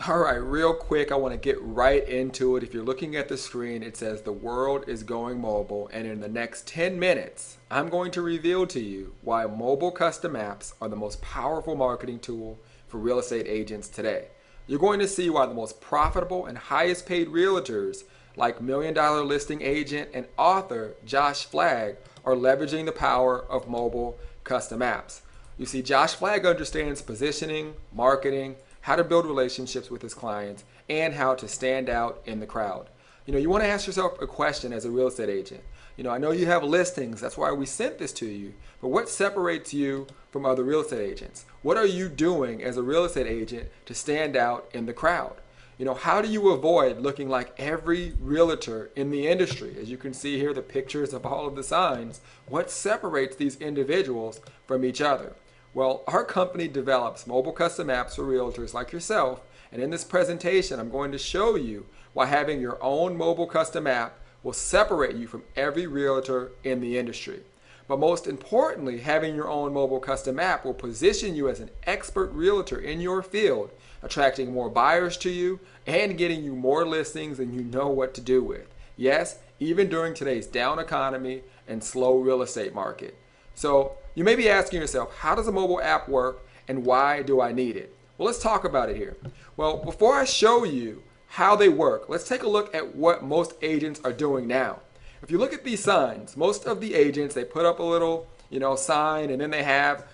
All right, real quick, I want to get right into it. If you're looking at the screen, it says the world is going mobile, and in the next 10 minutes, I'm going to reveal to you why mobile custom apps are the most powerful marketing tool for real estate agents today. You're going to see why the most profitable and highest paid realtors, like Million Dollar Listing agent and author Josh Flagg, are leveraging the power of mobile custom apps. You see, Josh Flagg understands positioning, marketing, how to build relationships with his clients, and how to stand out in the crowd. You want to ask yourself a question as a real estate agent. I know you have listings, that's why we sent this to you, but what separates you from other real estate agents? What are you doing as a real estate agent to stand out in the crowd? How do you avoid looking like every realtor in the industry? As you can see here, the pictures of all of the signs. What separates these individuals from each other? Well, our company develops mobile custom apps for realtors like yourself, and in this presentation, I'm going to show you why having your own mobile custom app will separate you from every realtor in the industry. But most importantly, having your own mobile custom app will position you as an expert realtor in your field, attracting more buyers to you and getting you more listings than you know what to do with. Yes, even during today's down economy and slow real estate market. So you may be asking yourself, how does a mobile app work and why do I need it? Well, let's talk about it here. Well, before I show you how they work, let's take a look at what most agents are doing now. If you look at these signs, most of the agents, they put up a little, sign, and then they have,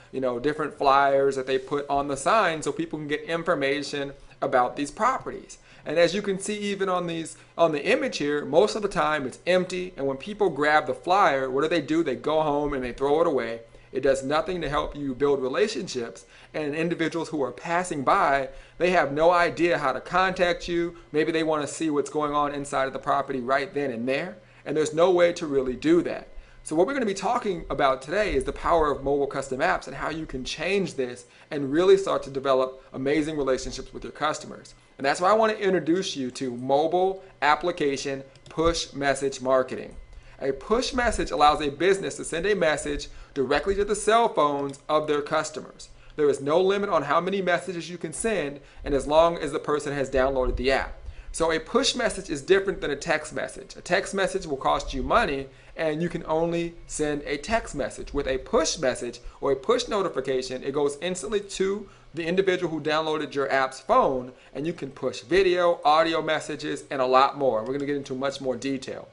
different flyers that they put on the sign so people can get information about these properties. And as you can see, even on the image here, most of the time it's empty. And when people grab the flyer, what do? They go home and they throw it away. It does nothing to help you build relationships. And individuals who are passing by, they have no idea how to contact you. Maybe they want to see what's going on inside of the property right then and there. And there's no way to really do that. So what we're going to be talking about today is the power of mobile custom apps and how you can change this and really start to develop amazing relationships with your customers. And that's why I want to introduce you to mobile application push message marketing. A push message allows a business to send a message directly to the cell phones of their customers. There is no limit on how many messages you can send, and as long as the person has downloaded the app. So a push message is different than a text message. A text message will cost you money, and you can only send a text message. With a push message or a push notification, it goes instantly to the individual who downloaded your app's phone, and you can push video, audio messages, and a lot more. We're going to get into much more detail.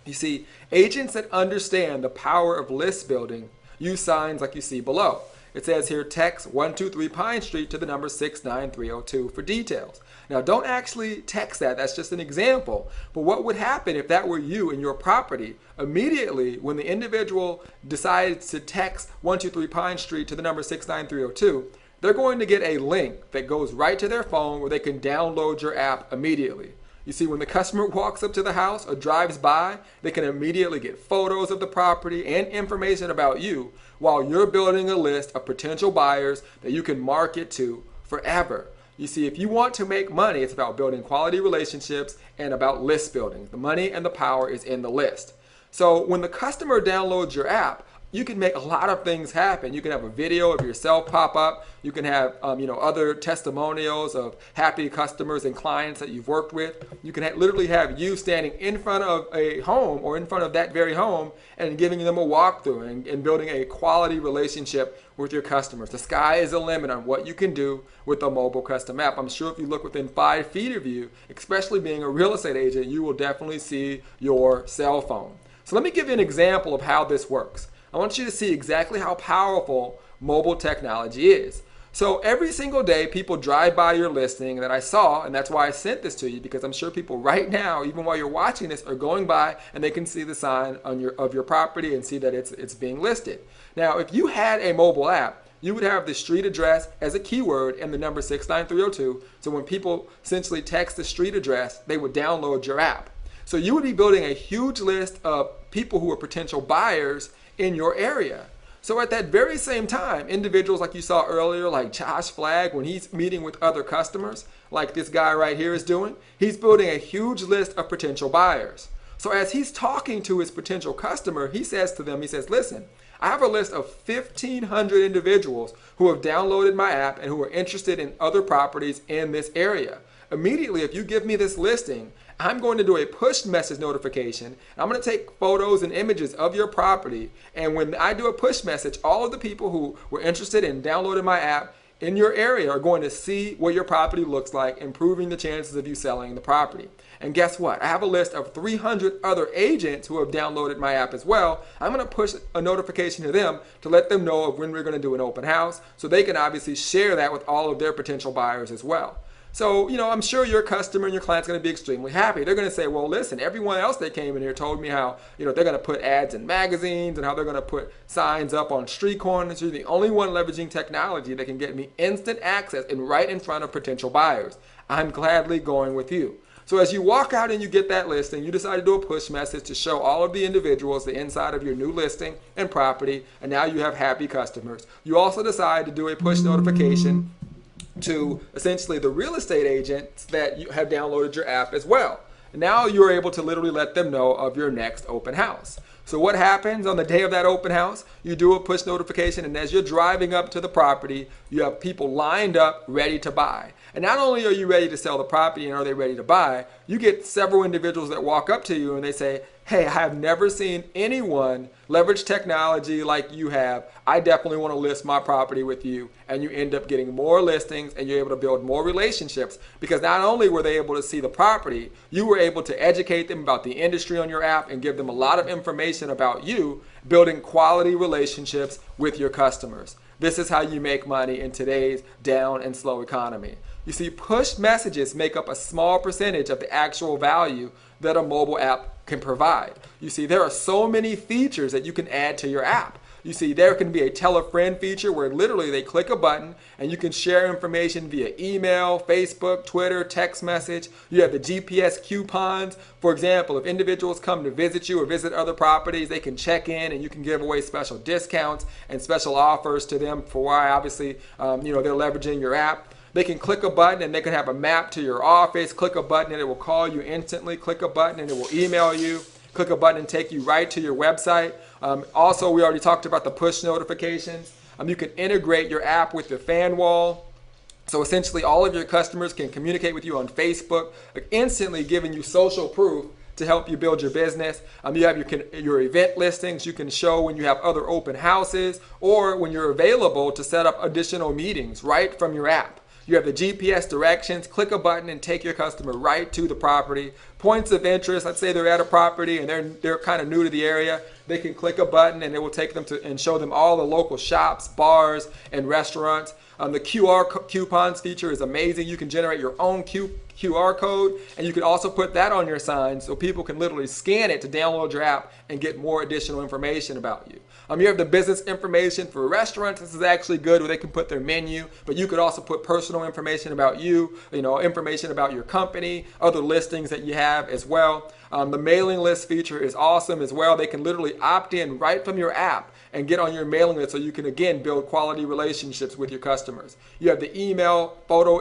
You see, agents that understand the power of list building use signs like you see below. It says here, text 123 Pine Street to the number 69302 for details. Now, don't actually text that. That's just an example. But what would happen if that were you and your property? Immediately, when the individual decides to text 123 Pine Street to the number 69302, they're going to get a link that goes right to their phone where they can download your app immediately. You see, when the customer walks up to the house or drives by, they can immediately get photos of the property and information about you while you're building a list of potential buyers that you can market to forever. You see, if you want to make money, it's about building quality relationships and about list building. The money and the power is in the list. So when the customer downloads your app, you can make a lot of things happen. You can have a video of yourself pop up. You can have other testimonials of happy customers and clients that you've worked with. You can literally have you standing in front of a home or in front of that very home and giving them a walkthrough and building a quality relationship with your customers. The sky is the limit on what you can do with a mobile custom app. I'm sure if you look within 5 feet of you, especially being a real estate agent, you will definitely see your cell phone. So let me give you an example of how this works. I want you to see exactly how powerful mobile technology is. So every single day, people drive by your listing that I saw, and that's why I sent this to you, because I'm sure people right now, even while you're watching this, are going by and they can see the sign on of your property and see that it's being listed. Now, if you had a mobile app, you would have the street address as a keyword and the number 69302. So when people essentially text the street address, they would download your app. So you would be building a huge list of people who are potential buyers in your area. So at that very same time, individuals like you saw earlier, like Josh Flagg, when he's meeting with other customers, like this guy right here is doing, he's building a huge list of potential buyers. So as he's talking to his potential customer, he says to them, he says, listen, I have a list of 1,500 individuals who have downloaded my app and who are interested in other properties in this area. Immediately, if you give me this listing, I'm going to do a push message notification. I'm going to take photos and images of your property. And when I do a push message, all of the people who were interested in downloading my app in your area are going to see what your property looks like, improving the chances of you selling the property. And guess what? I have a list of 300 other agents who have downloaded my app as well. I'm going to push a notification to them to let them know of when we're going to do an open house, so they can obviously share that with all of their potential buyers as well. So, I'm sure your customer and your client's going to be extremely happy. They're going to say, well, listen, everyone else that came in here told me how, they're going to put ads in magazines and how they're going to put signs up on street corners. You're the only one leveraging technology that can get me instant access and right in front of potential buyers. I'm gladly going with you. So as you walk out and you get that listing, you decide to do a push message to show all of the individuals the inside of your new listing and property, and now you have happy customers. You also decide to do a push notification to essentially the real estate agents that you have downloaded your app as well. Now you're able to literally let them know of your next open house. So what happens on the day of that open house? You do a push notification, and as you're driving up to the property, you have people lined up ready to buy. And not only are you ready to sell the property and are they ready to buy, you get several individuals that walk up to you and they say, hey, I have never seen anyone leverage technology like you have. I definitely want to list my property with you. And you end up getting more listings and you're able to build more relationships, because not only were they able to see the property, you were able to educate them about the industry on your app and give them a lot of information about you, building quality relationships with your customers. This is how you make money in today's down and slow economy. You see, push messages make up a small percentage of the actual value that a mobile app can provide. You see, there are so many features that you can add to your app. You see, there can be a tell a friend feature where literally they click a button and you can share information via email, Facebook, Twitter, text message. You have the GPS coupons. For example, if individuals come to visit you or visit other properties, they can check in and you can give away special discounts and special offers to them for why obviously they're leveraging your app. They can click a button and they can have a map to your office. Click a button and it will call you instantly. Click a button and it will email you. Click a button and take you right to your website. Also, we already talked about the push notifications. You can integrate your app with the fan wall. So essentially all of your customers can communicate with you on Facebook, instantly giving you social proof to help you build your business. You have your event listings. You can show when you have other open houses or when you're available to set up additional meetings right from your app. You have the GPS directions. Click a button and take your customer right to the property. Points of interest, let's say they're at a property and they're kind of new to the area. They can click a button and it will take them to and show them all the local shops, bars, and restaurants. The QR coupons feature is amazing. You can generate your own QR code, and you can also put that on your sign so people can literally scan it to download your app and get more additional information about you. You have the business information for restaurants. This is actually good where they can put their menu, but you could also put personal information about you, information about your company, other listings that you have as well. The mailing list feature is awesome as well. They can literally opt in right from your app and get on your mailing list so you can again build quality relationships with your customers. You have the email photo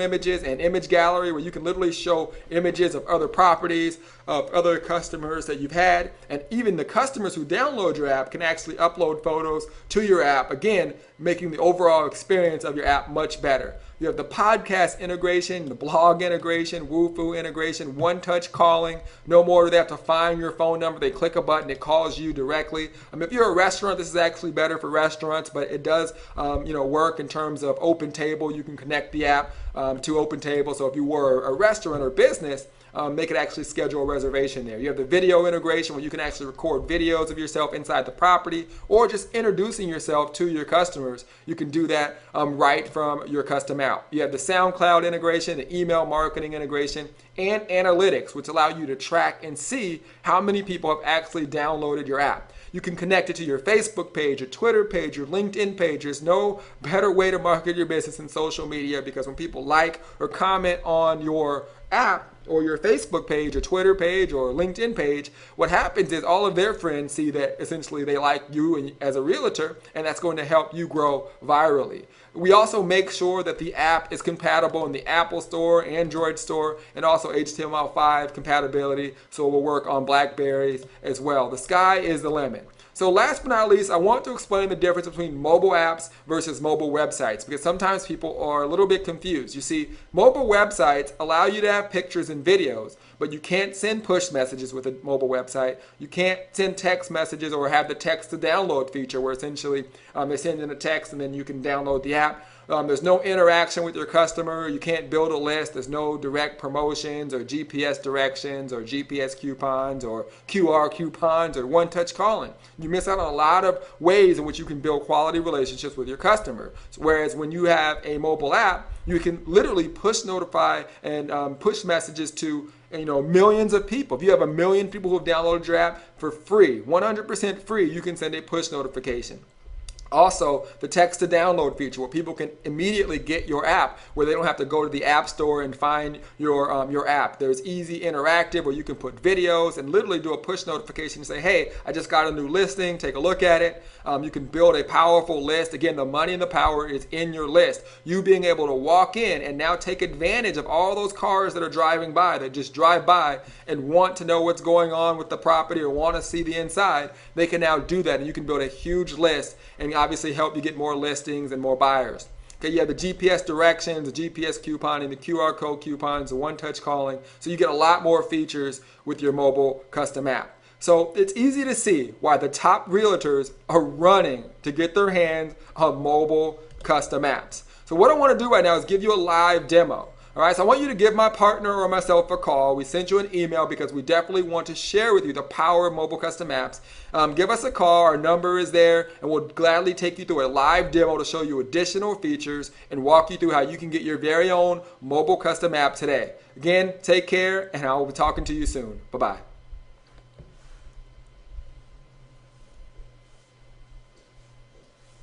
images and image gallery where you can literally show images of other properties, of other customers that you've had, and even the customers who download your app can actually upload photos to your app, again making the overall experience of your app much better. You have the podcast integration, the blog integration, Wufoo integration, one-touch calling. No more do they have to find your phone number. They click a button, it calls you directly. If you're a restaurant, this is actually better for restaurants, but it does work in terms of OpenTable. You can connect the app to OpenTable. So if you were a restaurant or business, they could actually schedule a reservation there. You have the video integration where you can actually record videos of yourself inside the property or just introducing yourself to your customers. You can do that right from your custom app. You have the SoundCloud integration, the email marketing integration, and analytics, which allow you to track and see how many people have actually downloaded your app. You can connect it to your Facebook page, your Twitter page, your LinkedIn page. There's no better way to market your business in social media, because when people like or comment on your app or your Facebook page or Twitter page or LinkedIn page, what happens is all of their friends see that essentially they like you as a realtor, and that's going to help you grow virally. We also make sure that the app is compatible in the Apple Store, Android Store, and also HTML5 compatibility, so it will work on Blackberries as well. The sky is the limit. So last but not least, I want to explain the difference between mobile apps versus mobile websites, because sometimes people are a little bit confused. You see, mobile websites allow you to have pictures and videos, but you can't send push messages with a mobile website. You can't send text messages or have the text to download feature where essentially they send in a text and then you can download the app. There's no interaction with your customer. You can't build a list. There's no direct promotions or GPS directions or GPS coupons or QR coupons or one-touch calling. You miss out on a lot of ways in which you can build quality relationships with your customer. Whereas when you have a mobile app, you can literally push notify and push messages to millions of people. If you have 1 million people who have downloaded your app for free, 100% free, you can send a push notification. Also, the text to download feature where people can immediately get your app, where they don't have to go to the app store and find your app. There's easy interactive where you can put videos and literally do a push notification and say, hey, I just got a new listing, take a look at it. You can build a powerful list. Again, the money and the power is in your list. You being able to walk in and now take advantage of all those cars that are driving by, that just drive by and want to know what's going on with the property or want to see the inside, they can now do that, and you can build a huge list and obviously help you get more listings and more buyers. Okay, you have the GPS directions, the GPS couponing, the QR code coupons, the one-touch calling. So you get a lot more features with your mobile custom app. So it's easy to see why the top realtors are running to get their hands on mobile custom apps. So what I want to do right now is give you a live demo. All right, so I want you to give my partner or myself a call. We sent you an email because we definitely want to share with you the power of mobile custom apps. Give us a call. Our number is there, and we'll gladly take you through a live demo to show you additional features and walk you through how you can get your very own mobile custom app today. Again, take care, and I will be talking to you soon. Bye-bye.